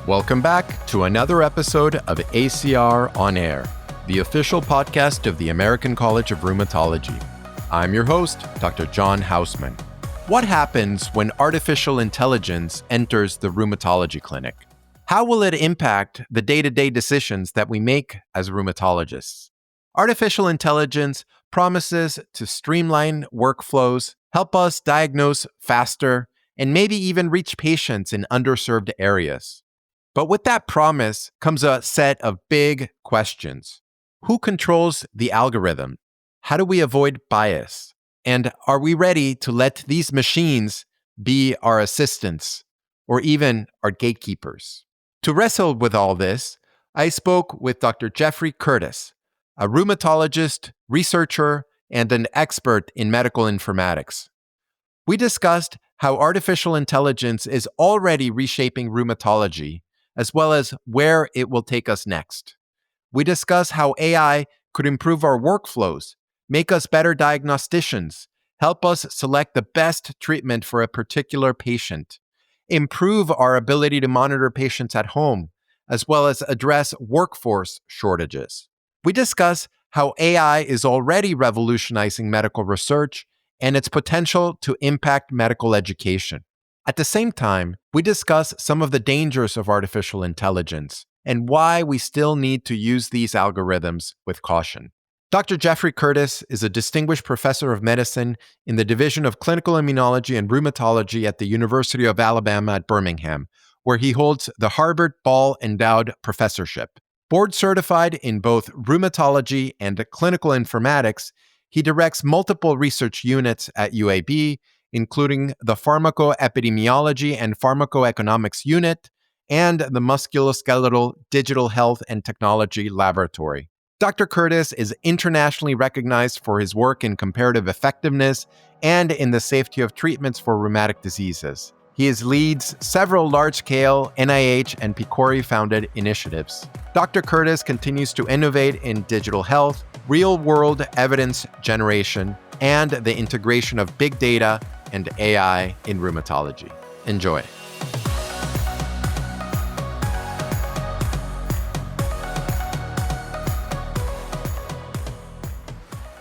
Welcome back to another episode of ACR On Air, the official podcast of the American College of Rheumatology. I'm your host, Dr. John Hausman. What happens when artificial intelligence enters the rheumatology clinic? How will it impact the day-to-day decisions that we make as rheumatologists? Artificial intelligence promises to streamline workflows, help us diagnose faster, and maybe even reach patients in underserved areas. But with that promise comes a set of big questions. Who controls the algorithm? How do we avoid bias? And are we ready to let these machines be our assistants or even our gatekeepers? To wrestle with all this, I spoke with Dr. Jeffrey Curtis, a rheumatologist, researcher, and an expert in medical informatics. We discussed how artificial intelligence is already reshaping rheumatology, as well as where it will take us next. We discuss how AI could improve our workflows, make us better diagnosticians, help us select the best treatment for a particular patient, improve our ability to monitor patients at home, as well as address workforce shortages. We discuss how AI is already revolutionizing medical research and its potential to impact medical education. At the same time, we discuss some of the dangers of artificial intelligence and why we still need to use these algorithms with caution. Dr. Jeffrey Curtis is a distinguished professor of medicine in the Division of Clinical Immunology and Rheumatology at the University of Alabama at Birmingham, where he holds the Harvard Ball Endowed Professorship. Board certified in both rheumatology and clinical informatics, he directs multiple research units at UAB, including the Pharmacoepidemiology and Pharmacoeconomics Unit and the Musculoskeletal Digital Health and Technology Laboratory. Dr. Curtis is internationally recognized for his work in comparative effectiveness and in the safety of treatments for rheumatic diseases. He leads several large-scale NIH and PCORI-founded initiatives. Dr. Curtis continues to innovate in digital health, real-world evidence generation, and the integration of big data and AI in rheumatology. Enjoy.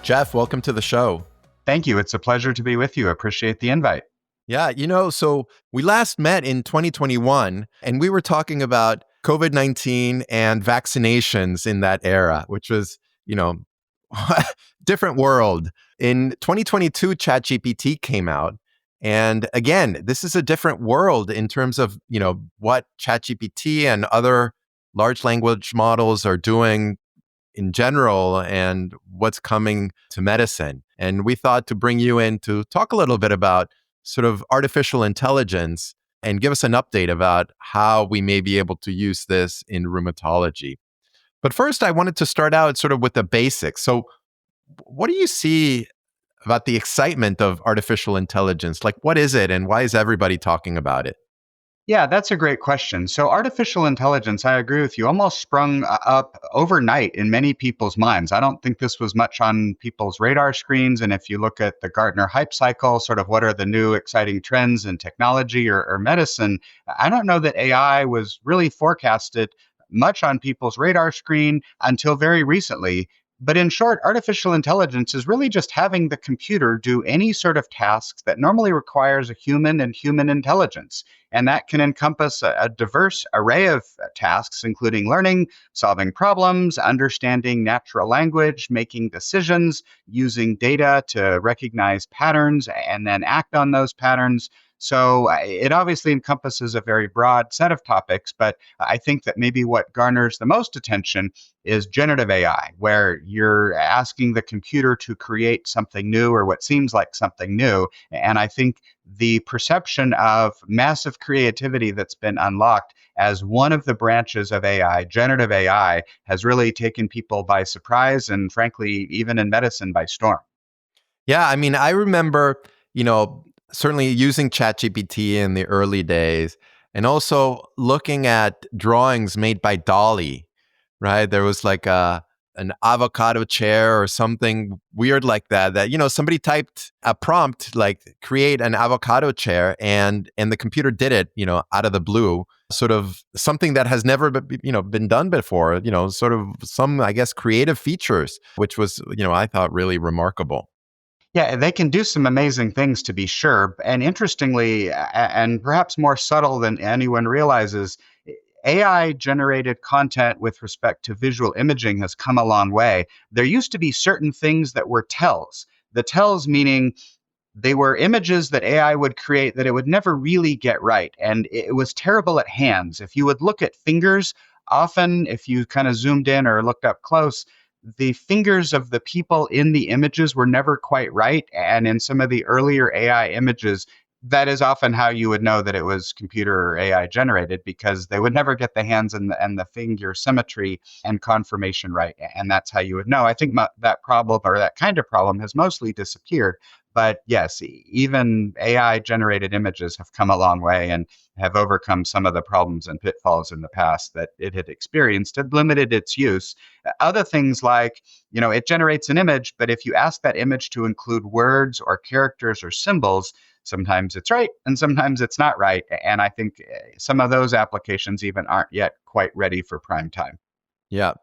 Jeff, welcome to the show. Thank you. It's a pleasure to be with you. Appreciate the invite. Yeah, so we last met in 2021, and we were talking about COVID-19 and vaccinations in that era, which was, different world. In 2022, ChatGPT came out. And again, this is a different world in terms of, what ChatGPT and other large language models are doing in general and what's coming to medicine. And we thought to bring you in to talk a little bit about sort of artificial intelligence and give us an update about how we may be able to use this in rheumatology. But first, I wanted to start out sort of with the basics. So what do you see about the excitement of artificial intelligence? Like, what is it and why is everybody talking about it? Yeah, that's a great question. So artificial intelligence, I agree with you, almost sprung up overnight in many people's minds. I don't think this was much on people's radar screens. And if you look at the Gartner hype cycle, sort of what are the new exciting trends in technology or medicine, I don't know that AI was really forecasted much on people's radar screen until very recently. But in short, artificial intelligence is really just having the computer do any sort of tasks that normally requires a human and human intelligence. And that can encompass a diverse array of tasks, including learning, solving problems, understanding natural language, making decisions, using data to recognize patterns and then act on those patterns. So it obviously encompasses a very broad set of topics, but I think that maybe what garners the most attention is generative AI, where you're asking the computer to create something new or what seems like something new. And I think the perception of massive creativity that's been unlocked as one of the branches of AI, generative AI, has really taken people by surprise and frankly, even in medicine by storm. Yeah, I mean, I remember, certainly using ChatGPT in the early days and also looking at drawings made by Dolly, right? There was like a an avocado chair or something weird like that, somebody typed a prompt like create an avocado chair, and the computer did it, out of the blue, sort of something that has never been done before, sort of some, I guess, creative features, which was, I thought really remarkable. Yeah, they can do some amazing things to be sure. And interestingly, and perhaps more subtle than anyone realizes, AI generated content with respect to visual imaging has come a long way. There used to be certain things that were tells. The tells meaning they were images that AI would create that it would never really get right. And it was terrible at hands. If you would look at fingers, often if you kind of zoomed in or looked up close, the fingers of the people in the images were never quite right. And in some of the earlier AI images, that is often how you would know that it was computer or AI generated, because they would never get the hands and the finger symmetry and conformation right. And that's how you would know. I think that problem, or that kind of problem, has mostly disappeared. But yes, even AI generated images have come a long way and have overcome some of the problems and pitfalls in the past that it had experienced and limited its use. Other things like, it generates an image, but if you ask that image to include words or characters or symbols, sometimes it's right and sometimes it's not right. And I think some of those applications even aren't yet quite ready for prime time. Yeah.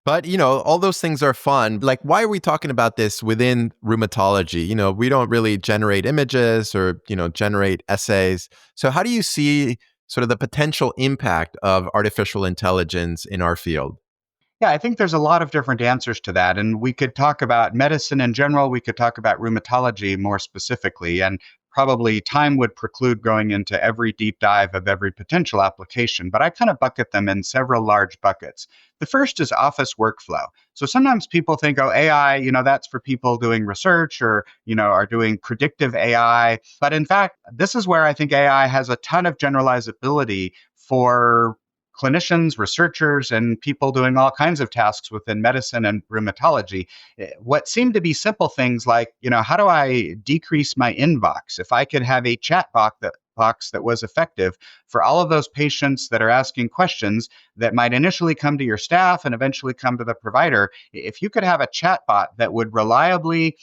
But, all those things are fun. Like, why are we talking about this within rheumatology? We don't really generate images or, generate essays. So, how do you see sort of the potential impact of artificial intelligence in our field? Yeah, I think there's a lot of different answers to that. And we could talk about medicine in general. We could talk about rheumatology more specifically. And probably time would preclude going into every deep dive of every potential application. But I kind of bucket them in several large buckets. The first is office workflow. So sometimes people think, oh, AI, that's for people doing research or, are doing predictive AI. But in fact, this is where I think AI has a ton of generalizability for clinicians, researchers, and people doing all kinds of tasks within medicine and rheumatology. What seem to be simple things like, how do I decrease my inbox? If I could have a chat box that was effective for all of those patients that are asking questions that might initially come to your staff and eventually come to the provider, if you could have a chat bot that would reliably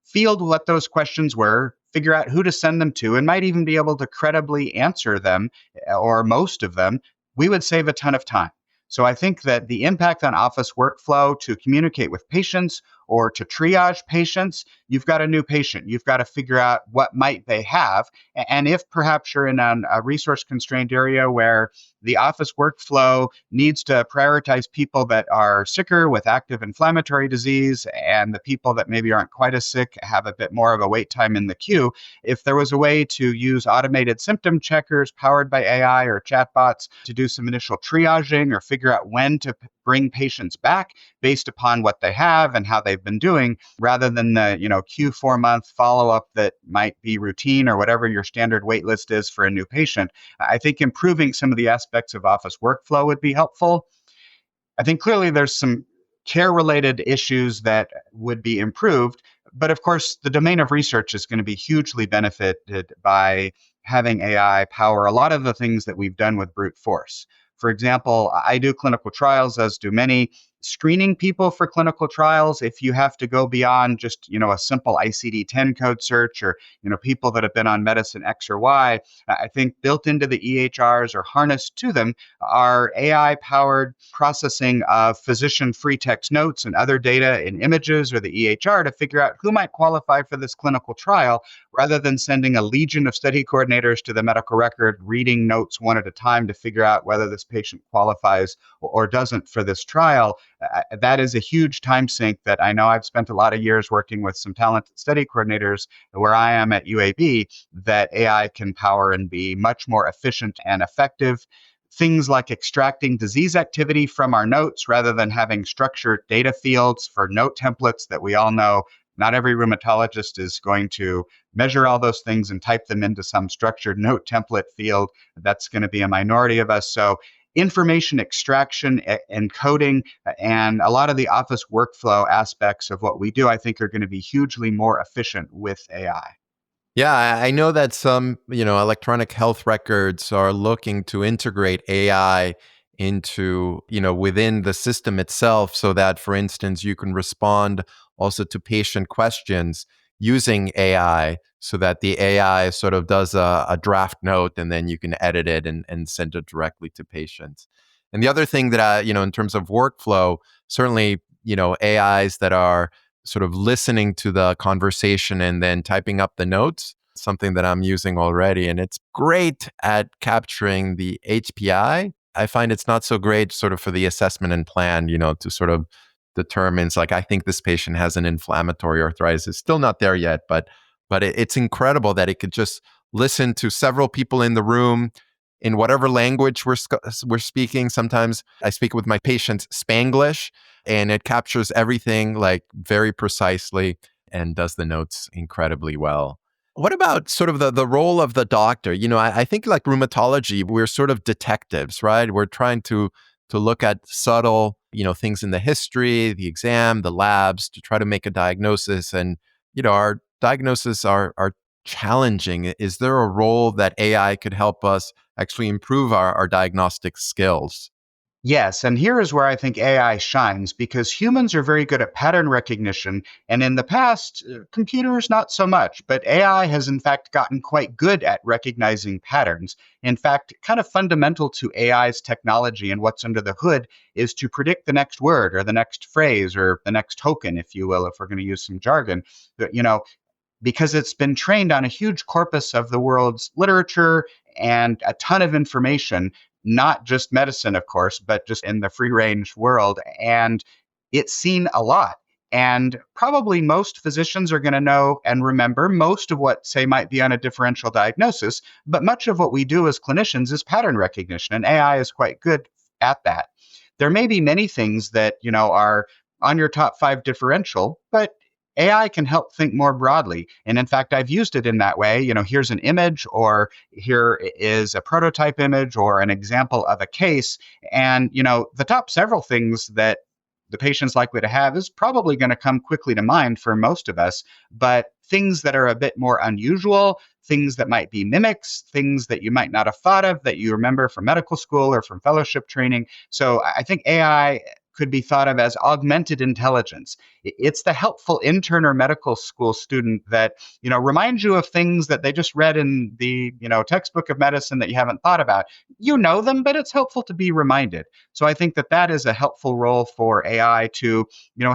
field what those questions were, figure out who to send them to, and might even be able to credibly answer them or most of them, we would save a ton of time. So I think that the impact on office workflow to communicate with patients or to triage patients, you've got a new patient. You've got to figure out what might they have. And if perhaps you're in a resource constrained area where the office workflow needs to prioritize people that are sicker with active inflammatory disease, and the people that maybe aren't quite as sick have a bit more of a wait time in the queue. If there was a way to use automated symptom checkers powered by AI or chatbots to do some initial triaging or figure out when to bring patients back based upon what they have and how they've been doing, rather than the Q4-month follow-up that might be routine or whatever your standard wait list is for a new patient, I think improving some of the aspects of office workflow would be helpful. I think clearly there's some care related issues that would be improved. But of course, the domain of research is going to be hugely benefited by having AI power a lot of the things that we've done with brute force. For example, I do clinical trials, as do many. Screening people for clinical trials, if you have to go beyond just a simple ICD-10 code search, or people that have been on medicine X or Y, I think built into the EHRs or harnessed to them are AI-powered processing of physician free text notes and other data in images or the EHR to figure out who might qualify for this clinical trial, rather than sending a legion of study coordinators to the medical record, reading notes one at a time to figure out whether this patient qualifies or doesn't for this trial. That is a huge time sink that I know I've spent a lot of years working with some talented study coordinators where I am at UAB, that AI can power and be much more efficient and effective. Things like extracting disease activity from our notes rather than having structured data fields for note templates that we all know not every rheumatologist is going to measure all those things and type them into some structured note template field. That's going to be a minority of us. So information extraction, encoding, and a lot of the office workflow aspects of what we do, I think, are going to be hugely more efficient with AI. Yeah, I know that some, electronic health records are looking to integrate AI into, within the system itself so that, for instance, you can respond also to patient questions using AI so that the AI sort of does a draft note and then you can edit it and send it directly to patients. And the other thing that in terms of workflow, certainly, AIs that are sort of listening to the conversation and then typing up the notes, something that I'm using already. And it's great at capturing the HPI. I find it's not so great sort of for the assessment and plan, to sort of determines like, I think this patient has an inflammatory arthritis. It's still not there yet, but it's incredible that it could just listen to several people in the room in whatever language we're speaking. Sometimes I speak with my patients Spanglish, and it captures everything like very precisely and does the notes incredibly well. What about sort of the role of the doctor? I think like rheumatology, we're sort of detectives, right? We're trying to look at subtle, things in the history, the exam, the labs to try to make a diagnosis. And, our diagnoses are challenging. Is there a role that AI could help us actually improve our diagnostic skills? Yes, and here is where I think AI shines because humans are very good at pattern recognition, and in the past, computers not so much, but AI has in fact gotten quite good at recognizing patterns. In fact, kind of fundamental to AI's technology and what's under the hood is to predict the next word or the next phrase or the next token, if you will, if we're going to use some jargon. Because it's been trained on a huge corpus of the world's literature and a ton of information, not just medicine, of course, but just in the free range world. And it's seen a lot. And probably most physicians are going to know and remember most of what, say, might be on a differential diagnosis. But much of what we do as clinicians is pattern recognition, and AI is quite good at that. There may be many things that, are on your top five differential, but AI can help think more broadly. And in fact, I've used it in that way. Here's an image, or here is a prototype image, or an example of a case. And, the top several things that the patient's likely to have is probably going to come quickly to mind for most of us. But things that are a bit more unusual, things that might be mimics, things that you might not have thought of that you remember from medical school or from fellowship training. So I think AI could be thought of as augmented intelligence. It's the helpful intern or medical school student that, reminds you of things that they just read in the, textbook of medicine that you haven't thought about. You know them, but it's helpful to be reminded. So I think that that is a helpful role for AI to,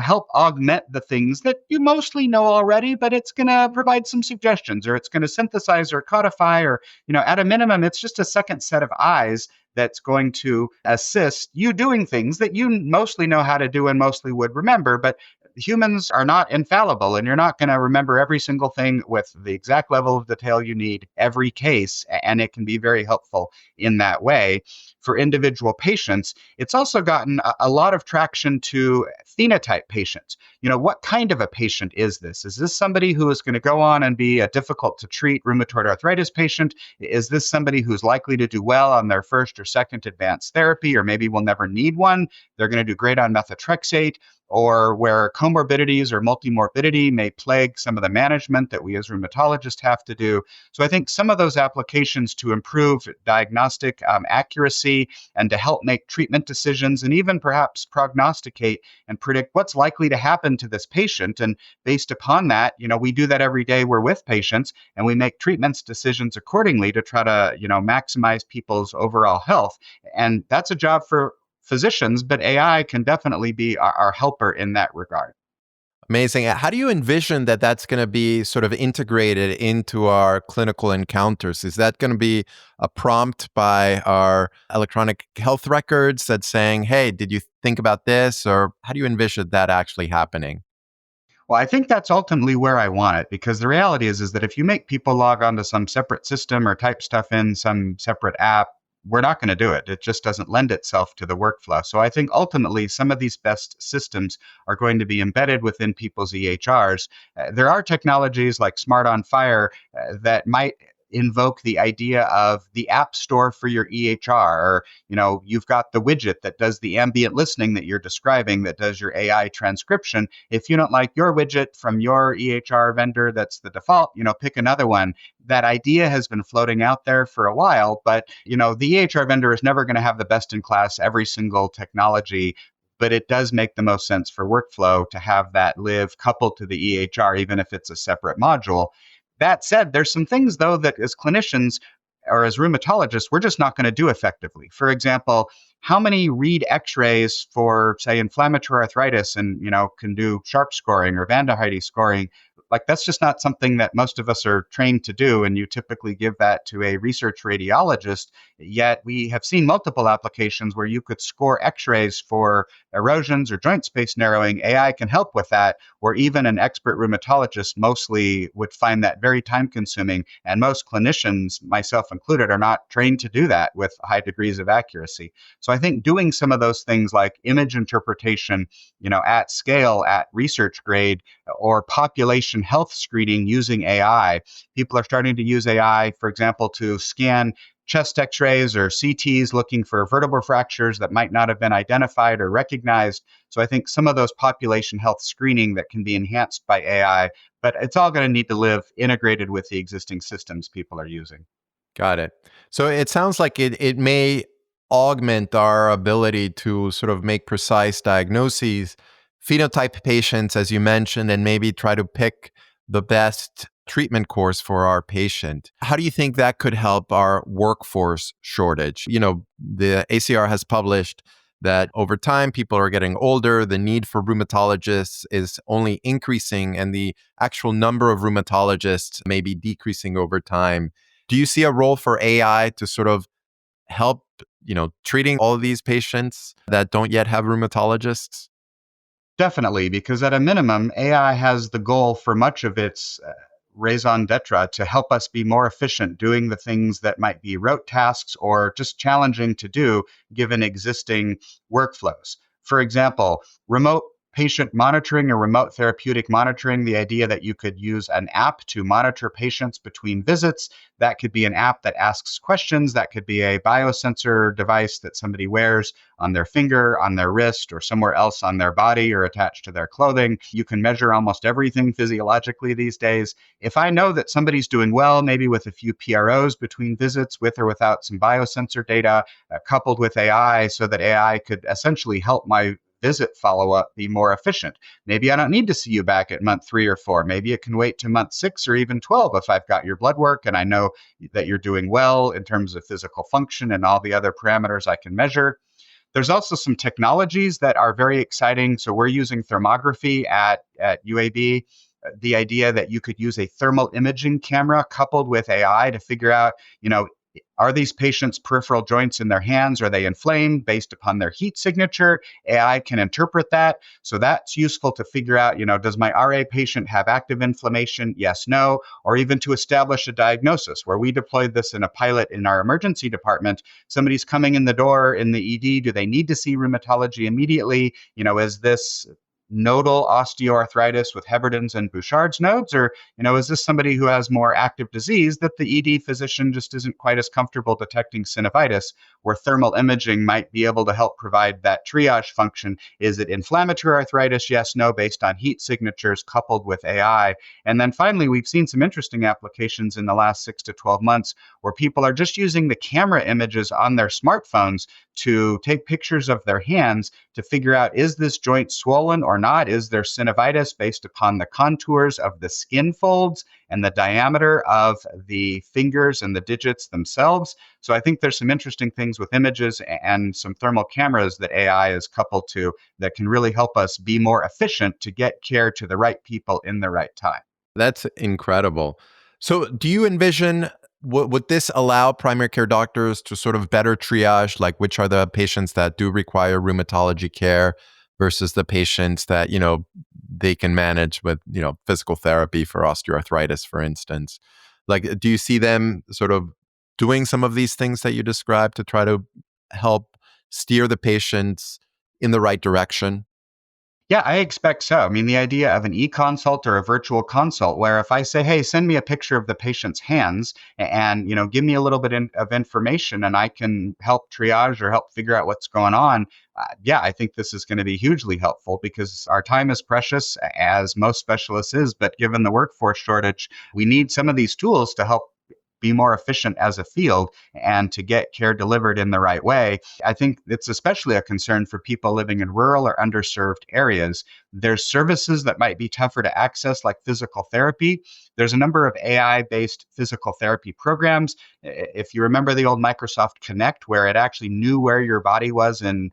help augment the things that you mostly know already, but it's going to provide some suggestions, or it's going to synthesize or codify, or, at a minimum, it's just a second set of eyes that's going to assist you doing things that you mostly know how to do and mostly would remember. But humans are not infallible, and you're not going to remember every single thing with the exact level of detail you need every case. And it can be very helpful in that way. For individual patients, it's also gotten a lot of traction to phenotype patients. What kind of a patient is this? Is this somebody who is going to go on and be a difficult to treat rheumatoid arthritis patient? Is this somebody who's likely to do well on their first or second advanced therapy, or maybe will never need one? They're going to do great on methotrexate, or where comorbidities or multimorbidity may plague some of the management that we as rheumatologists have to do. So I think some of those applications to improve diagnostic accuracy and to help make treatment decisions, and even perhaps prognosticate and predict what's likely to happen to this patient. And based upon that, we do that every day we're with patients, and we make treatments decisions accordingly to try to, maximize people's overall health. And that's a job for physicians, but AI can definitely be our helper in that regard. Amazing. How do you envision that that's going to be sort of integrated into our clinical encounters? Is that going to be a prompt by our electronic health records that's saying, hey, did you think about this? Or how do you envision that actually happening? Well, I think that's ultimately where I want it, because the reality is that if you make people log onto some separate system or type stuff in some separate app, we're not going to do it. It just doesn't lend itself to the workflow. So I think ultimately some of these best systems are going to be embedded within people's EHRs. There are technologies like Smart on Fire that might invoke the idea of the app store for your EHR, or you've got the widget that does the ambient listening that you're describing, that does your AI transcription. If you don't like your widget from your EHR vendor that's the default, pick another one. That idea has been floating out there for a while, but the EHR vendor is never going to have the best in class every single technology, but it does make the most sense for workflow to have that live coupled to the EHR, even if it's a separate module. That said, there's some things, though, that as clinicians or as rheumatologists, we're just not going to do effectively. For example, how many read x-rays for, say, inflammatory arthritis and, can do sharp scoring or Van der Heide scoring? Like, that's just not something that most of us are trained to do. And you typically give that to a research radiologist. Yet we have seen multiple applications where you could score x-rays for erosions or joint space narrowing. AI can help with that, or even an expert rheumatologist mostly would find that very time consuming. And most clinicians, myself included, are not trained to do that with high degrees of accuracy. So I think doing some of those things like image interpretation, at scale, at research grade, or population health screening using AI. People are starting to use AI, for example, to scan chest x-rays or CTs looking for vertebral fractures that might not have been identified or recognized. So I think some of those population health screening that can be enhanced by AI, but it's all going to need to live integrated with the existing systems people are using. Got it. So it sounds like it may augment our ability to sort of make precise diagnoses, phenotype patients, as you mentioned, and maybe try to pick the best treatment course for our patient. How do you think that could help our workforce shortage? The ACR has published that over time, people are getting older, the need for rheumatologists is only increasing, and the actual number of rheumatologists may be decreasing over time. Do you see a role for AI to sort of help, treating all of these patients that don't yet have rheumatologists? Definitely, because at a minimum, AI has the goal for much of its raison d'etre to help us be more efficient doing the things that might be rote tasks or just challenging to do given existing workflows. For example, remote patient monitoring or remote therapeutic monitoring, the idea that you could use an app to monitor patients between visits. That could be an app that asks questions. That could be a biosensor device that somebody wears on their finger, on their wrist, or somewhere else on their body or attached to their clothing. You can measure almost everything physiologically these days. If I know that somebody's doing well, maybe with a few PROs between visits, with or without some biosensor data, coupled with AI, so that AI could essentially help my visit follow-up be more efficient. Maybe I don't need to see you back at month 3 or 4. Maybe it can wait to month 6 or even 12 if I've got your blood work and I know that you're doing well in terms of physical function and all the other parameters I can measure. There's also some technologies that are very exciting. So we're using thermography at UAB. The idea that you could use a thermal imaging camera coupled with AI to figure out, are these patients' peripheral joints in their hands, are they inflamed based upon their heat signature? AI can interpret that. So that's useful to figure out, does my RA patient have active inflammation? Yes, no. Or even to establish a diagnosis, where we deployed this in a pilot in our emergency department. Somebody's coming in the door in the ED. Do they need to see rheumatology immediately? Is this nodal osteoarthritis with Heberden's and Bouchard's nodes? Or, is this somebody who has more active disease that the ED physician just isn't quite as comfortable detecting synovitis, where thermal imaging might be able to help provide that triage function? Is it inflammatory arthritis? Yes, no, based on heat signatures coupled with AI. And then finally, we've seen some interesting applications in the last 6 to 12 months where people are just using the camera images on their smartphones to take pictures of their hands to figure out, is this joint swollen or not? Is there synovitis based upon the contours of the skin folds and the diameter of the fingers and the digits themselves? So I think there's some interesting things with images and some thermal cameras that AI is coupled to that can really help us be more efficient to get care to the right people in the right time. That's incredible. So do you envision, would this allow primary care doctors to sort of better triage, like which are the patients that do require rheumatology care versus the patients that, they can manage with, physical therapy for osteoarthritis, for instance? Like, do you see them sort of doing some of these things that you described to try to help steer the patients in the right direction? Yeah, I expect so. I mean, the idea of an e-consult or a virtual consult, where if I say, "Hey, send me a picture of the patient's hands and give me a little bit of information, and I can help triage or help figure out what's going on." Yeah, I think this is going to be hugely helpful because our time is precious, as most specialists is. But given the workforce shortage, we need some of these tools to help be more efficient as a field and to get care delivered in the right way. I think it's especially a concern for people living in rural or underserved areas. There's services that might be tougher to access, like physical therapy. There's a number of AI based physical therapy programs. If you remember the old Microsoft Connect, where it actually knew where your body was and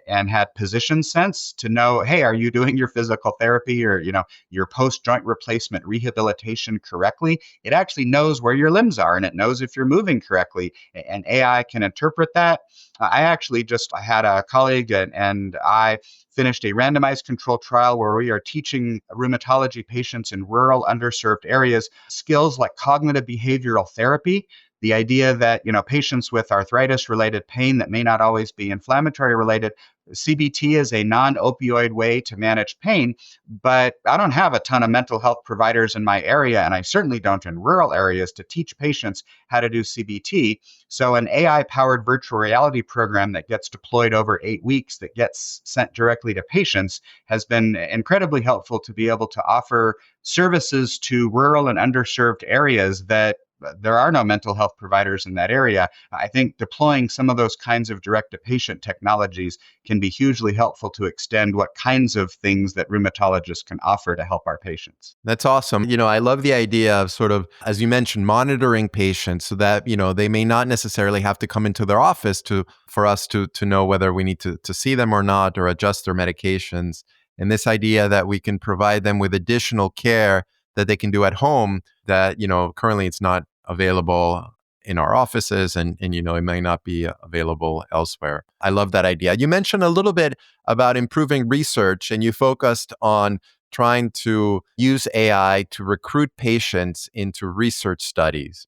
had position sense to know, hey, are you doing your physical therapy or your post joint replacement rehabilitation correctly? It actually knows where your limbs are and it knows if you're moving correctly. And AI can interpret that. I had a colleague and I finished a randomized control trial where we are teaching rheumatology patients in rural, underserved areas skills like cognitive behavioral therapy. The idea that patients with arthritis related pain that may not always be inflammatory related, CBT is a non-opioid way to manage pain, but I don't have a ton of mental health providers in my area, and I certainly don't in rural areas to teach patients how to do CBT. So an AI-powered virtual reality program that gets deployed over 8 weeks, that gets sent directly to patients, has been incredibly helpful to be able to offer services to rural and underserved areas that there are no mental health providers in that area. I think deploying some of those kinds of direct to patient technologies can be hugely helpful to extend what kinds of things that rheumatologists can offer to help our patients. That's awesome. I love the idea of sort of, as you mentioned, monitoring patients so that, they may not necessarily have to come into their office for us to know whether we need to see them or not or adjust their medications. And this idea that we can provide them with additional care that they can do at home that, currently it's not available in our offices and it may not be available elsewhere. I love that idea. You mentioned a little bit about improving research and you focused on trying to use AI to recruit patients into research studies.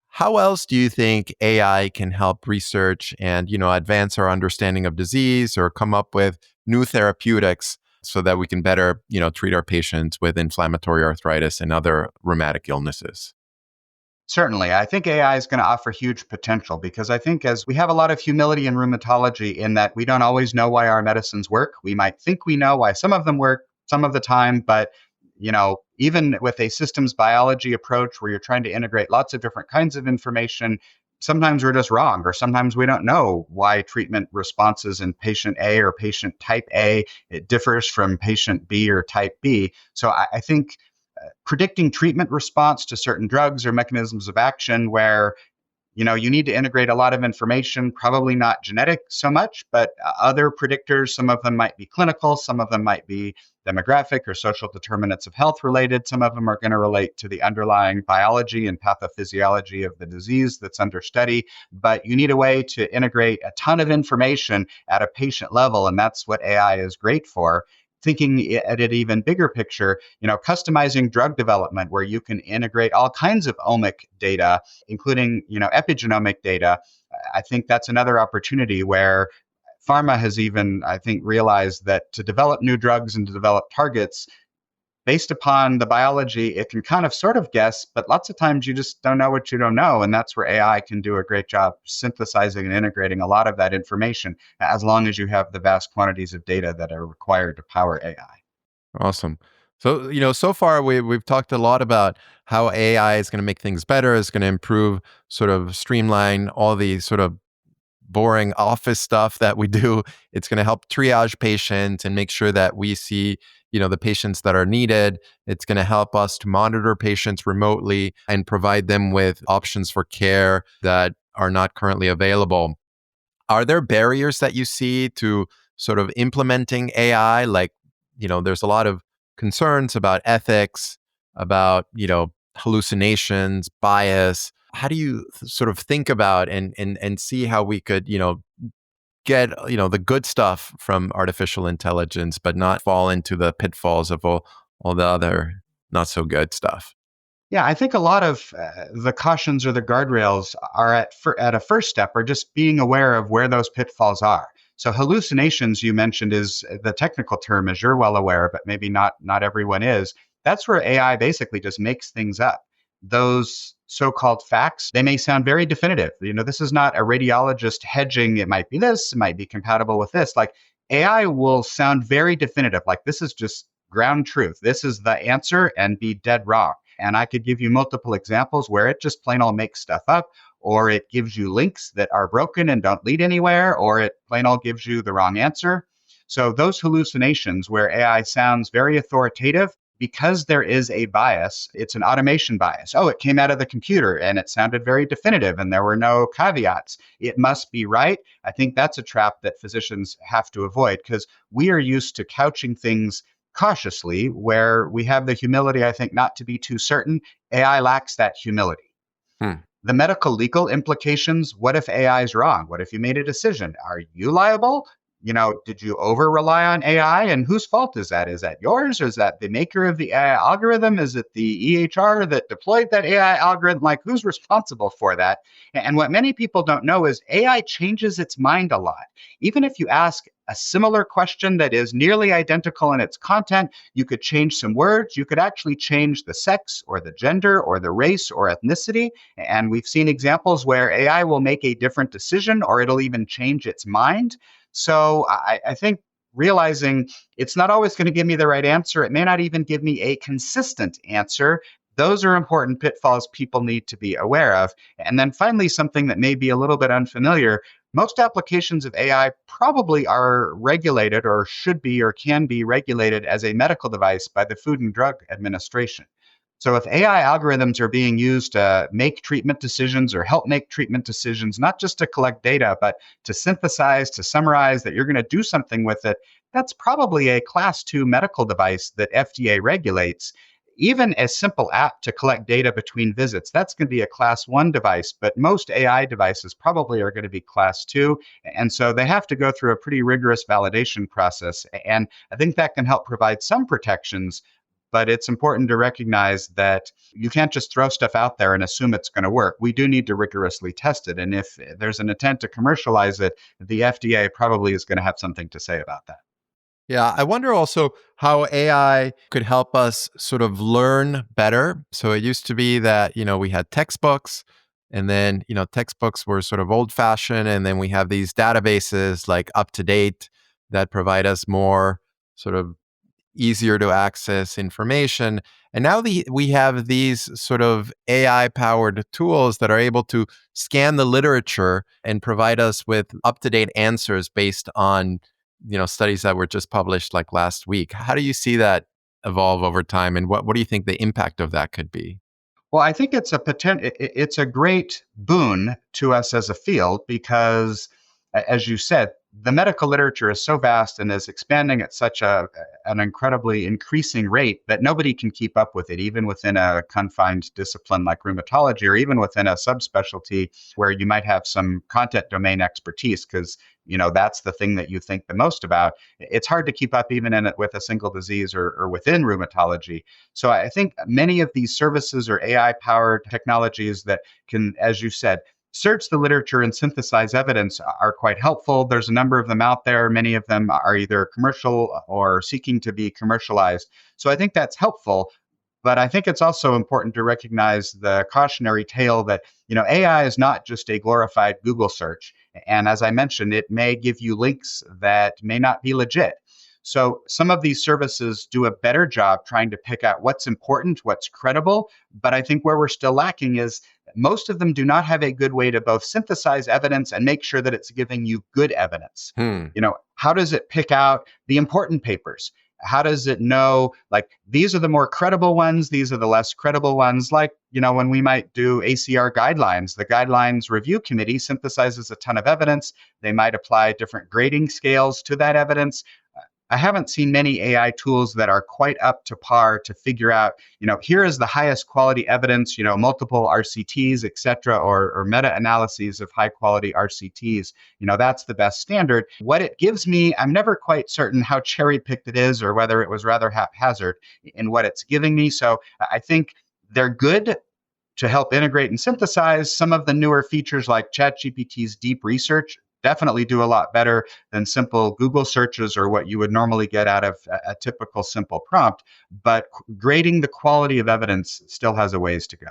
How else do you think AI can help research and, advance our understanding of disease or come up with new therapeutics so that we can better, treat our patients with inflammatory arthritis and other rheumatic illnesses? Certainly. I think AI is going to offer huge potential because I think as we have a lot of humility in rheumatology in that we don't always know why our medicines work. We might think we know why some of them work some of the time, but even with a systems biology approach where you're trying to integrate lots of different kinds of information, sometimes we're just wrong, or sometimes we don't know why treatment responses in patient A or patient type A it differs from patient B or type B. So I think predicting treatment response to certain drugs or mechanisms of action where you need to integrate a lot of information, probably not genetic so much, but other predictors. Some of them might be clinical, some of them might be demographic or social determinants of health related. Some of them are going to relate to the underlying biology and pathophysiology of the disease that's under study. But you need a way to integrate a ton of information at a patient level, and that's what AI is great for. Thinking at an even bigger picture, customizing drug development where you can integrate all kinds of omic data, including epigenomic data. I think that's another opportunity where pharma has even, I think, realized that to develop new drugs and to develop targets based upon the biology, it can kind of sort of guess, but lots of times you just don't know what you don't know. And that's where AI can do a great job synthesizing and integrating a lot of that information, as long as you have the vast quantities of data that are required to power AI. Awesome. So, so far we've talked a lot about how AI is going to make things better, is going to improve, sort of streamline all the sort of boring office stuff that we do. It's going to help triage patients and make sure that we see, the patients that are needed. It's going to help us to monitor patients remotely and provide them with options for care that are not currently available. Are there barriers that you see to sort of implementing AI? Like, there's a lot of concerns about ethics, about, hallucinations, bias. How do you sort of think about and see how we could, get, the good stuff from artificial intelligence, but not fall into the pitfalls of all the other not so good stuff? Yeah, I think a lot of the cautions or the guardrails are at a first step are just being aware of where those pitfalls are. So hallucinations you mentioned is the technical term, as you're well aware, but maybe not everyone is. That's where AI basically just makes things up. Those so-called facts, they may sound very definitive. This is not a radiologist hedging. It might be this, it might be compatible with this. Like AI will sound very definitive. Like this is just ground truth. This is the answer and be dead wrong. And I could give you multiple examples where it just plain old makes stuff up, or it gives you links that are broken and don't lead anywhere, or it plain old gives you the wrong answer. So those hallucinations where AI sounds very authoritative, because there is a bias, it's an automation bias. Oh, it came out of the computer and it sounded very definitive and there were no caveats. It must be right. I think that's a trap that physicians have to avoid because we are used to couching things cautiously, where we have the humility, I think, not to be too certain. AI lacks that humility. Hmm. The medical legal implications, what if AI is wrong? What if you made a decision? Are you liable? Did you over rely on AI? And whose fault is that? Is that yours? Or is that the maker of the AI algorithm? Is it the EHR that deployed that AI algorithm? Like, who's responsible for that? And what many people don't know is AI changes its mind a lot. Even if you ask a similar question that is nearly identical in its content, you could change some words. You could actually change the sex or the gender or the race or ethnicity. And we've seen examples where AI will make a different decision or it'll even change its mind. So I think realizing it's not always going to give me the right answer, it may not even give me a consistent answer. Those are important pitfalls people need to be aware of. And then finally, something that may be a little bit unfamiliar, most applications of AI probably are regulated or should be or can be regulated as a medical device by the Food and Drug Administration. So if AI algorithms are being used to make treatment decisions or help make treatment decisions, not just to collect data, but to synthesize, to summarize that you're going to do something with it, that's probably a class 2 medical device that FDA regulates. Even a simple app to collect data between visits, that's going to be a class 1 device, but most AI devices probably are going to be class 2. And so they have to go through a pretty rigorous validation process. And I think that can help provide some protections, but it's important to recognize that you can't just throw stuff out there and assume it's going to work. We do need to rigorously test it. And if there's an intent to commercialize it, the FDA probably is going to have something to say about that. Yeah, I wonder also how AI could help us sort of learn better. So it used to be that, we had textbooks and then, textbooks were sort of old fashioned. And then we have these databases like up to date that provide us more sort of easier to access information. And now we have these sort of AI powered tools that are able to scan the literature and provide us with up to date answers based on studies that were just published like last week. How do you see that evolve over time, and what do you think the impact of that could be? Well, I think it's a great boon to us as a field because, as you said, the medical literature is so vast and is expanding at such an incredibly increasing rate that nobody can keep up with it, even within a confined discipline like rheumatology, or even within a subspecialty where you might have some content domain expertise, because that's the thing that you think the most about. It's hard to keep up even in it with a single disease or within rheumatology. So I think many of these services or AI powered technologies that can, as you said, search the literature and synthesize evidence are quite helpful. There's a number of them out there. Many of them are either commercial or seeking to be commercialized. So I think that's helpful. But I think it's also important to recognize the cautionary tale that, AI is not just a glorified Google search. And as I mentioned, it may give you links that may not be legit. So some of these services do a better job trying to pick out what's important, what's credible. But I think where we're still lacking is most of them do not have a good way to both synthesize evidence and make sure that it's giving you good evidence. Hmm. How does it pick out the important papers? How does it know, like, these are the more credible ones, these are the less credible ones? Like, when we might do ACR guidelines, the guidelines review committee synthesizes a ton of evidence. They might apply different grading scales to that evidence. I haven't seen many AI tools that are quite up to par to figure out, here is the highest quality evidence, multiple RCTs, et cetera, or meta-analyses of high quality RCTs. That's the best standard. What it gives me, I'm never quite certain how cherry-picked it is or whether it was rather haphazard in what it's giving me. So I think they're good to help integrate and synthesize. Some of the newer features like ChatGPT's deep research, definitely do a lot better than simple Google searches or what you would normally get out of a typical simple prompt. But grading the quality of evidence still has a ways to go.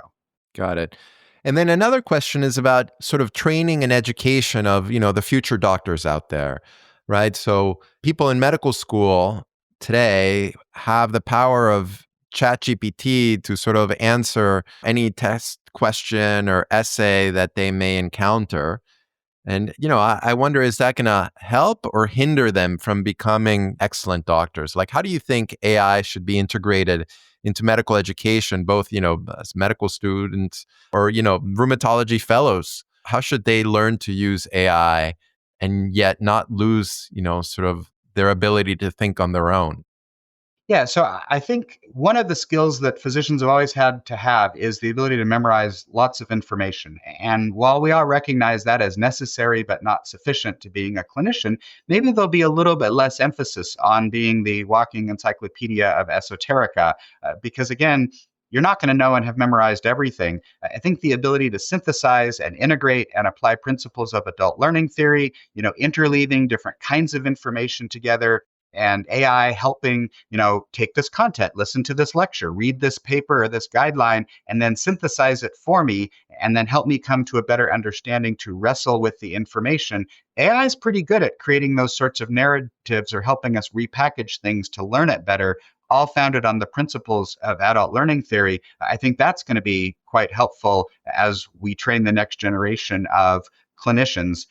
Got it. And then another question is about sort of training and education of, the future doctors out there, right? So people in medical school today have the power of ChatGPT to sort of answer any test question or essay that they may encounter. And, I wonder, is that going to help or hinder them from becoming excellent doctors? Like, how do you think AI should be integrated into medical education, both, as medical students or, rheumatology fellows? How should they learn to use AI and yet not lose, sort of their ability to think on their own? Yeah, so I think one of the skills that physicians have always had to have is the ability to memorize lots of information. And while we all recognize that as necessary but not sufficient to being a clinician, maybe there'll be a little bit less emphasis on being the walking encyclopedia of esoterica. Because again, you're not going to know and have memorized everything. I think the ability to synthesize and integrate and apply principles of adult learning theory, interleaving different kinds of information together, and AI helping, take this content, listen to this lecture, read this paper or this guideline, and then synthesize it for me, and then help me come to a better understanding to wrestle with the information. AI is pretty good at creating those sorts of narratives or helping us repackage things to learn it better, all founded on the principles of adult learning theory. I think that's going to be quite helpful as we train the next generation of clinicians.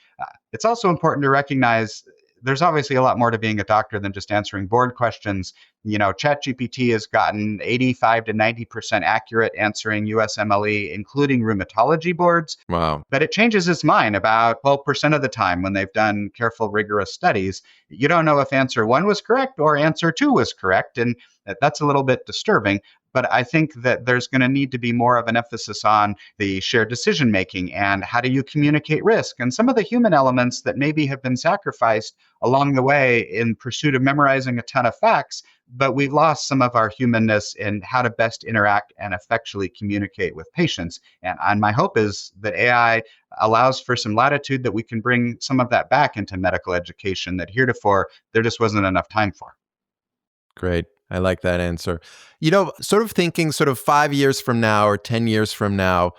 It's also important to recognize there's obviously a lot more to being a doctor than just answering board questions. ChatGPT has gotten 85 to 90% accurate answering USMLE, including rheumatology boards. Wow. But it changes its mind about 12% of the time when they've done careful, rigorous studies. You don't know if answer one was correct or answer two was correct. And that's a little bit disturbing. But I think that there's going to need to be more of an emphasis on the shared decision making and how do you communicate risk and some of the human elements that maybe have been sacrificed along the way in pursuit of memorizing a ton of facts. But we've lost some of our humanness in how to best interact and effectually communicate with patients. And my hope is that AI allows for some latitude that we can bring some of that back into medical education that heretofore there just wasn't enough time for. Great. I like that answer. Sort of thinking sort of 5 years from now or 10 years from now,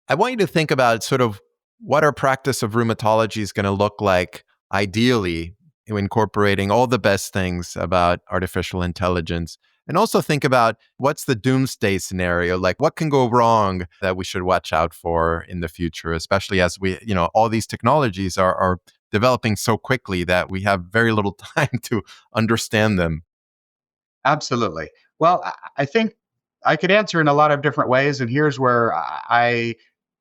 I want you to think about sort of what our practice of rheumatology is going to look like ideally, incorporating all the best things about artificial intelligence. And also think about what's the doomsday scenario, like what can go wrong that we should watch out for in the future, especially as we, all these technologies are developing so quickly that we have very little time to understand them. Absolutely. Well, I think I could answer in a lot of different ways, and here's where I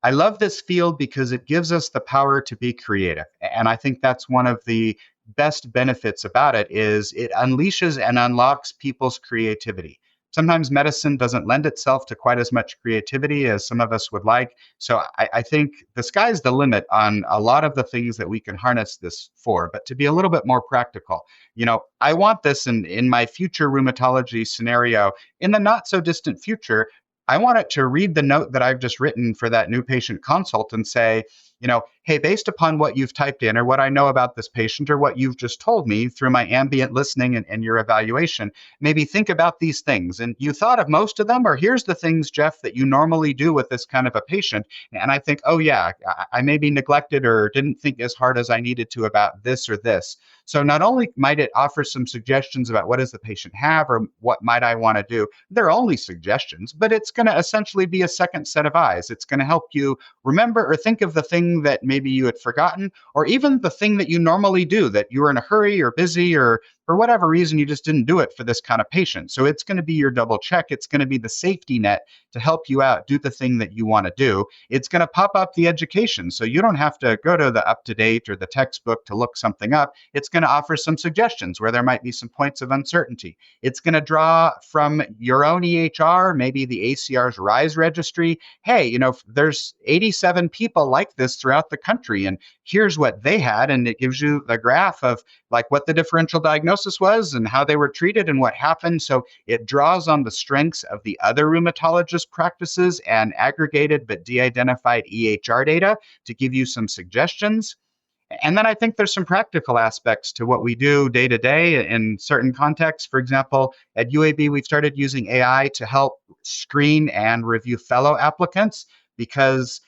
love this field because it gives us the power to be creative, and I think that's one of the best benefits about it is it unleashes and unlocks people's creativity. Sometimes medicine doesn't lend itself to quite as much creativity as some of us would like. So I think the sky's the limit on a lot of the things that we can harness this for. But to be a little bit more practical, I want this in my future rheumatology scenario in the not so distant future. I want it to read the note that I've just written for that new patient consult and say, hey, based upon what you've typed in or what I know about this patient or what you've just told me through my ambient listening and your evaluation, maybe think about these things. And you thought of most of them, or here's the things, Jeff, that you normally do with this kind of a patient. And I think, oh, yeah, I maybe neglected or didn't think as hard as I needed to about this or this. So not only might it offer some suggestions about what does the patient have or what might I want to do, they're only suggestions, but it's going to essentially be a second set of eyes. It's going to help you remember or think of the thing that maybe you had forgotten, or even the thing that you normally do that you were in a hurry or busy or for whatever reason you just didn't do it for this kind of patient. So it's going to be your double check. It's going to be the safety net to help you out, do the thing that you want to do. It's going to pop up the education. So you don't have to go to the up to date or the textbook to look something up. It's going to offer some suggestions where there might be some points of uncertainty. It's going to draw from your own EHR, maybe the ACR's RISE registry. Hey, there's 87 people like this throughout the country, and here's what they had. And it gives you the graph of like what the differential diagnosis was and how they were treated and what happened. So it draws on the strengths of the other rheumatologist practices and aggregated but de-identified EHR data to give you some suggestions. And then I think there's some practical aspects to what we do day to day in certain contexts. For example, at UAB, we've started using AI to help screen and review fellow applicants because,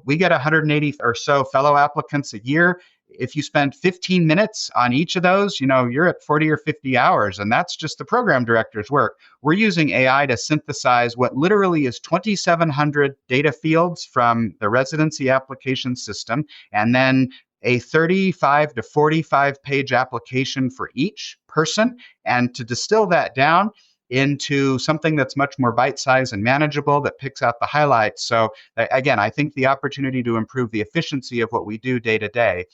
we get 180 or so fellow applicants a year. If you spend 15 minutes on each of those, you're at 40 or 50 hours, and that's just the program director's work. We're using AI to synthesize what literally is 2,700 data fields from the residency application system, and then a 35 to 45 page application for each person, and to distill that down into something that's much more bite-sized and manageable that picks out the highlights. So again, I think the opportunity to improve the efficiency of what we do day to day.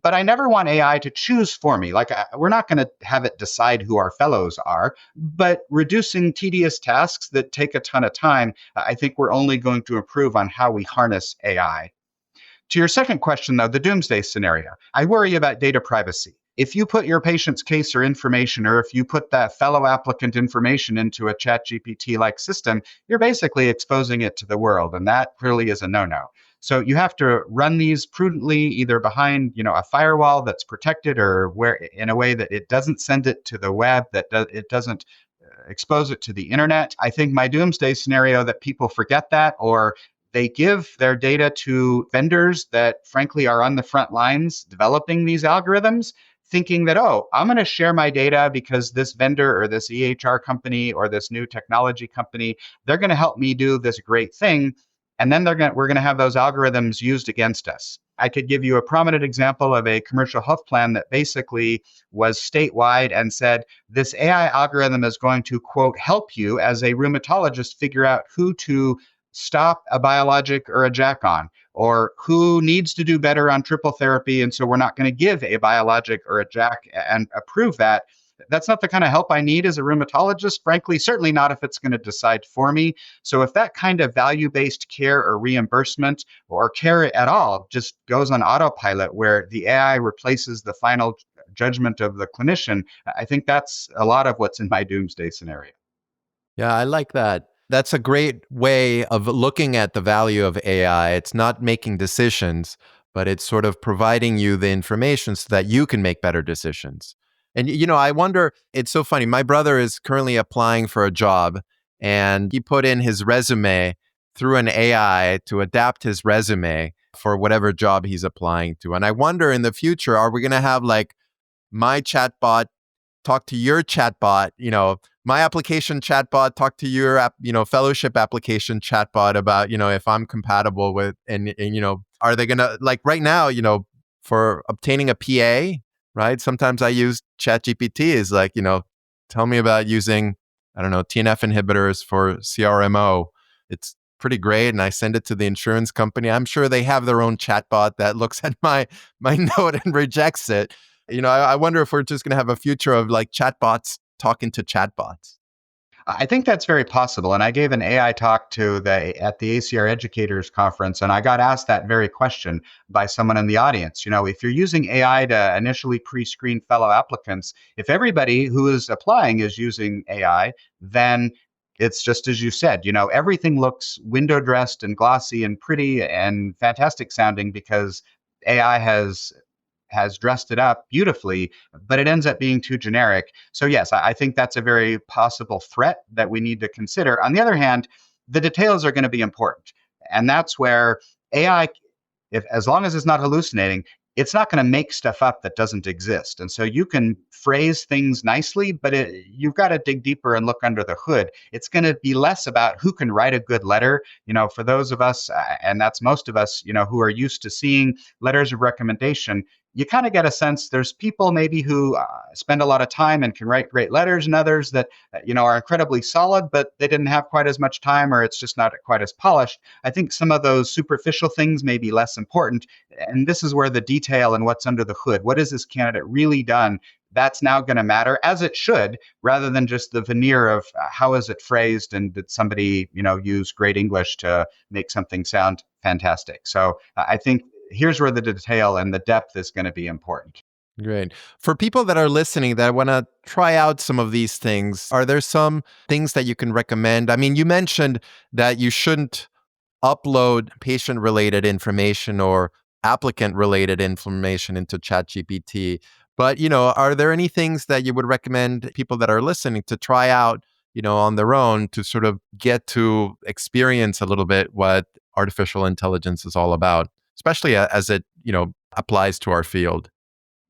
But I never want AI to choose for me. Like, we're not going to have it decide who our fellows are, but reducing tedious tasks that take a ton of time, I think we're only going to improve on how we harness AI. To your second question, though, the doomsday scenario, I worry about data privacy. If you put your patient's case or information, or if you put that fellow applicant information into a ChatGPT like system, you're basically exposing it to the world. And that clearly is a no-no. So you have to run these prudently, either behind, a firewall that's protected, or where in a way that it doesn't send it to the web, it doesn't expose it to the internet. I think my doomsday scenario that people forget that, or they give their data to vendors that frankly are on the front lines developing these algorithms, thinking that, oh, I'm going to share my data because this vendor or this EHR company or this new technology company, they're going to help me do this great thing. And then we're going to have those algorithms used against us. I could give you a prominent example of a commercial health plan that basically was statewide and said, this AI algorithm is going to, quote, help you as a rheumatologist figure out who to stop a biologic or a jack on, or who needs to do better on triple therapy. And so we're not going to give a biologic or a jack and approve that. That's not the kind of help I need as a rheumatologist, frankly, certainly not if it's going to decide for me. So if that kind of value-based care or reimbursement or care at all just goes on autopilot where the AI replaces the final judgment of the clinician, I think that's a lot of what's in my doomsday scenario. Yeah, I like that. That's a great way of looking at the value of AI. It's not making decisions, but it's sort of providing you the information so that you can make better decisions. And, I wonder, it's so funny. My brother is currently applying for a job, and he put in his resume through an AI to adapt his resume for whatever job he's applying to. And I wonder in the future, are we going to have like my chatbot talk to your chatbot, my application chatbot talk to your fellowship application chatbot about, if I'm compatible with, and are they going to, like right now, for obtaining a PA, right? Sometimes I use ChatGPT is like, tell me about using, I don't know, TNF inhibitors for CRMO. It's pretty great. And I send it to the insurance company. I'm sure they have their own chatbot that looks at my note and rejects it. I wonder if we're just going to have a future of like chatbots talking to chatbots. I think that's very possible. And I gave an AI talk at the ACR Educators Conference, and I got asked that very question by someone in the audience. If you're using AI to initially pre-screen fellow applicants, if everybody who is applying is using AI, then it's just as you said, everything looks window dressed and glossy and pretty and fantastic sounding because AI has dressed it up beautifully, but it ends up being too generic. So yes, I think that's a very possible threat that we need to consider. On the other hand, the details are going to be important. And that's where AI, if as long as it's not hallucinating, it's not going to make stuff up that doesn't exist. And so you can phrase things nicely, but you've got to dig deeper and look under the hood. It's going to be less about who can write a good letter. For those of us, and that's most of us, who are used to seeing letters of recommendation, you kind of get a sense there's people maybe who spend a lot of time and can write great letters, and others that are incredibly solid, but they didn't have quite as much time, or it's just not quite as polished. I think some of those superficial things may be less important, and this is where the detail and what's under the hood, what has this candidate really done, that's now going to matter, as it should, rather than just the veneer of how is it phrased and did somebody use great English to make something sound fantastic. So I think here's where the detail and the depth is going to be important. Great. For people that are listening that want to try out some of these things, are there some things that you can recommend? I mean, you mentioned that you shouldn't upload patient-related information or applicant related information into ChatGPT. But, are there any things that you would recommend people that are listening to try out, on their own to sort of get to experience a little bit what artificial intelligence is all about, especially as it, applies to our field?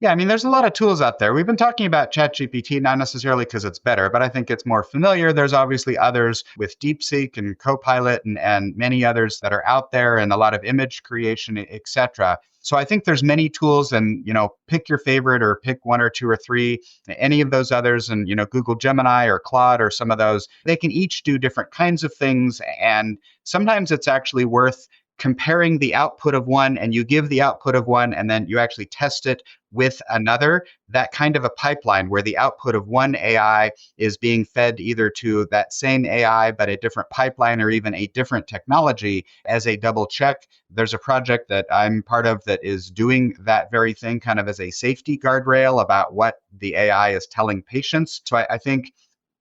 Yeah, I mean, there's a lot of tools out there. We've been talking about ChatGPT, not necessarily because it's better, but I think it's more familiar. There's obviously others with DeepSeek and Copilot and many others that are out there, and a lot of image creation, et cetera. So I think there's many tools, and pick your favorite or pick one or two or three, any of those others, and Google Gemini or Claude or some of those. They can each do different kinds of things, and sometimes it's actually worth comparing the output of one, and you give the output of one and then you actually test it with another. That kind of a pipeline where the output of one AI is being fed either to that same AI but a different pipeline or even a different technology as a double check. There's a project that I'm part of that is doing that very thing, kind of as a safety guardrail about what the AI is telling patients. So I think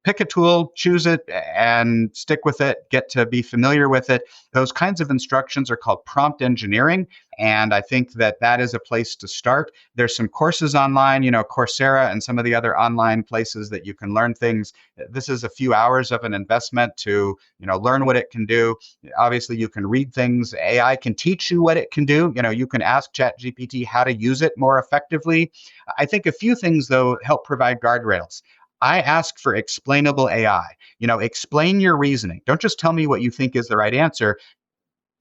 pick a tool, choose it, and stick with it, get to be familiar with it. Those kinds of instructions are called prompt engineering. And I think that that is a place to start. There's some courses online, Coursera and some of the other online places that you can learn things. This is a few hours of an investment to, learn what it can do. Obviously, you can read things. AI can teach you what it can do. You can ask ChatGPT how to use it more effectively. I think a few things, though, help provide guardrails. I ask for explainable AI. Explain your reasoning. Don't just tell me what you think is the right answer.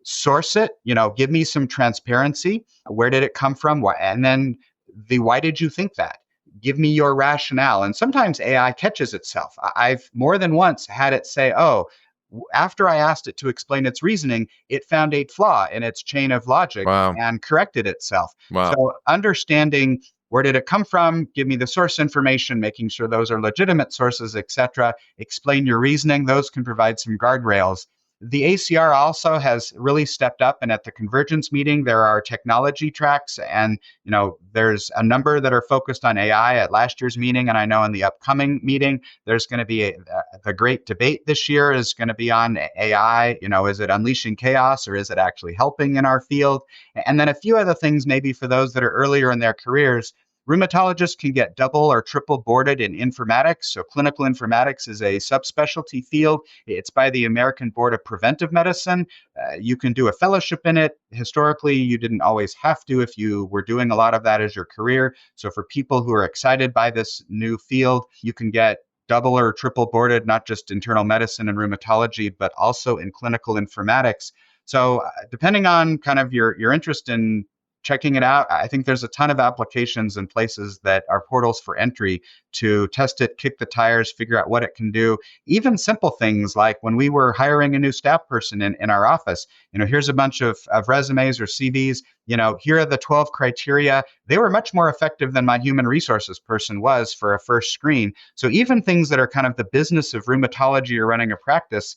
Source it, give me some transparency. Where did it come from? And then why did you think that? Give me your rationale. And sometimes AI catches itself. I've more than once had it say, oh, after I asked it to explain its reasoning, it found a flaw in its chain of logic Wow. and corrected itself. Wow. So understanding where did it come from, give me the source information, making sure those are legitimate sources, etc. Explain your reasoning. Those can provide some guardrails. The ACR also has really stepped up, and at the Convergence meeting, there are technology tracks, and there's a number that are focused on AI at last year's meeting, and I know in the upcoming meeting, there's going to be the great debate this year is going to be on AI. Is it unleashing chaos or is it actually helping in our field? And then a few other things, maybe for those that are earlier in their careers. Rheumatologists can get double or triple boarded in informatics. So clinical informatics is a subspecialty field. It's by the American Board of Preventive Medicine. You can do a fellowship in it. Historically, you didn't always have to if you were doing a lot of that as your career. So for people who are excited by this new field, you can get double or triple boarded, not just internal medicine and rheumatology, but also in clinical informatics. So depending on kind of your interest in checking it out, I think there's a ton of applications and places that are portals for entry to test it, kick the tires, figure out what it can do. Even simple things like when we were hiring a new staff person in our office, here's a bunch of resumes or CVs, here are the 12 criteria. They were much more effective than my human resources person was for a first screen. So even things that are kind of the business of rheumatology or running a practice,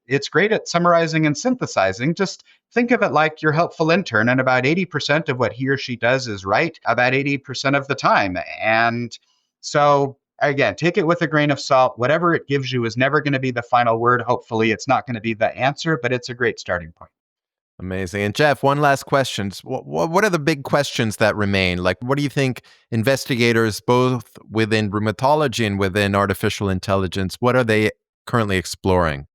it's great at summarizing and synthesizing. Just think of it like your helpful intern, and about 80% of what he or she does is right about 80% of the time. And so, again, take it with a grain of salt. Whatever it gives you is never going to be the final word. Hopefully, it's not going to be the answer, but it's a great starting point. Amazing. And Jeff, one last question. What are the big questions that remain? Like, what do you think investigators, both within rheumatology and within artificial intelligence, what are they currently exploring?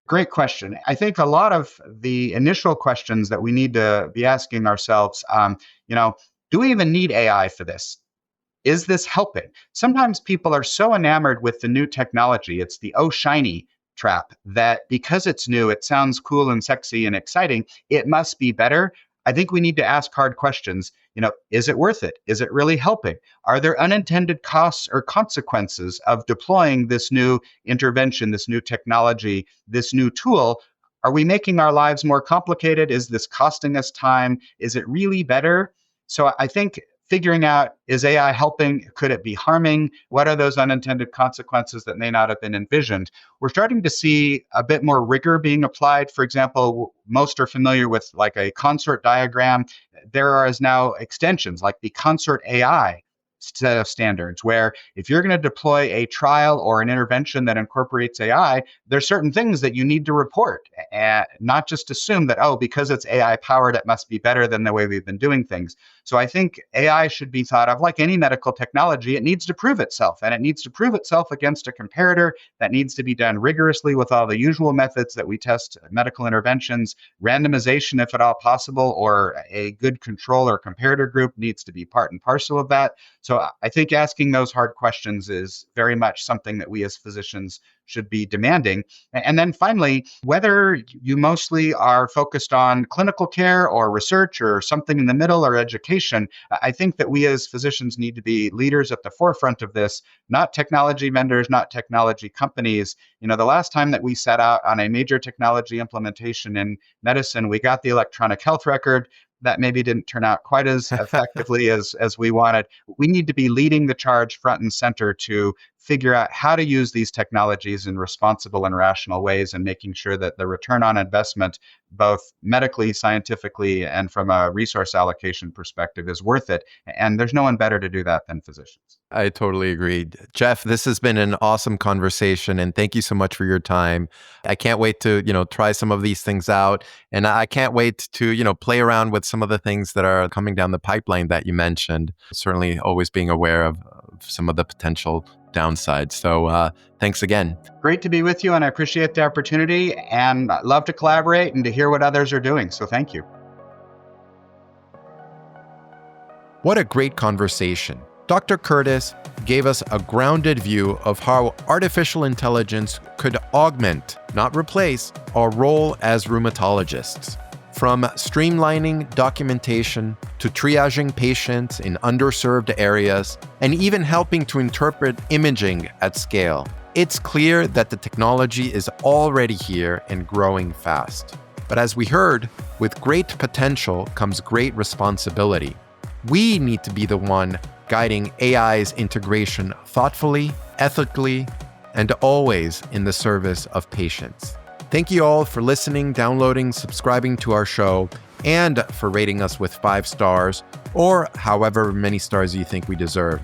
Great question. I think a lot of the initial questions that we need to be asking ourselves, do we even need AI for this? Is this helping? Sometimes people are so enamored with the new technology, it's the oh shiny trap, that because it's new, it sounds cool and sexy and exciting, it must be better. I think we need to ask hard questions. Is it worth it? Is it really helping? Are there unintended costs or consequences of deploying this new intervention, this new technology, this new tool? Are we making our lives more complicated? Is this costing us time? Is it really better? So I think figuring out, is AI helping? Could it be harming? What are those unintended consequences that may not have been envisioned? We're starting to see a bit more rigor being applied. For example, most are familiar with like a consort diagram. There are now extensions like the consort AI set of standards where if you're going to deploy a trial or an intervention that incorporates AI, there's certain things that you need to report and not just assume that, oh, because it's AI powered, it must be better than the way we've been doing things. So I think AI should be thought of like any medical technology. It needs to prove itself, and it needs to prove itself against a comparator. That needs to be done rigorously with all the usual methods that we test medical interventions. Randomization, if at all possible, or a good control or comparator group needs to be part and parcel of that. So I think asking those hard questions is very much something that we as physicians should be demanding. And then finally, whether you mostly are focused on clinical care or research or something in the middle or education, I think that we as physicians need to be leaders at the forefront of this, not technology vendors, not technology companies. The last time that we set out on a major technology implementation in medicine, we got the electronic health record. That maybe didn't turn out quite as effectively as we wanted. We need to be leading the charge front and center to figure out how to use these technologies in responsible and rational ways, and making sure that the return on investment, both medically, scientifically, and from a resource allocation perspective, is worth it. And there's no one better to do that than physicians. I totally agree. Jeff, this has been an awesome conversation, and thank you so much for your time. I can't wait to, try some of these things out, and I can't wait to, play around with some of the things that are coming down the pipeline that you mentioned. Certainly always being aware of some of the potential downsides. So thanks again. Great to be with you, and I appreciate the opportunity, and I love to collaborate and to hear what others are doing. So thank you. What a great conversation. Dr. Curtis gave us a grounded view of how artificial intelligence could augment, not replace, our role as rheumatologists. From streamlining documentation to triaging patients in underserved areas, and even helping to interpret imaging at scale, it's clear that the technology is already here and growing fast. But as we heard, with great potential comes great responsibility. We need to be the one guiding AI's integration thoughtfully, ethically, and always in the service of patients. Thank you all for listening, downloading, subscribing to our show, and for rating us with 5 stars, or however many stars you think we deserve.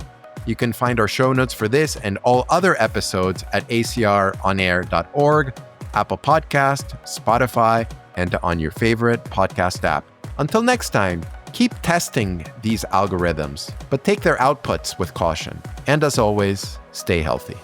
You can find our show notes for this and all other episodes at acronair.org, Apple Podcast, Spotify, and on your favorite podcast app. Until next time, keep testing these algorithms, but take their outputs with caution. And as always, stay healthy.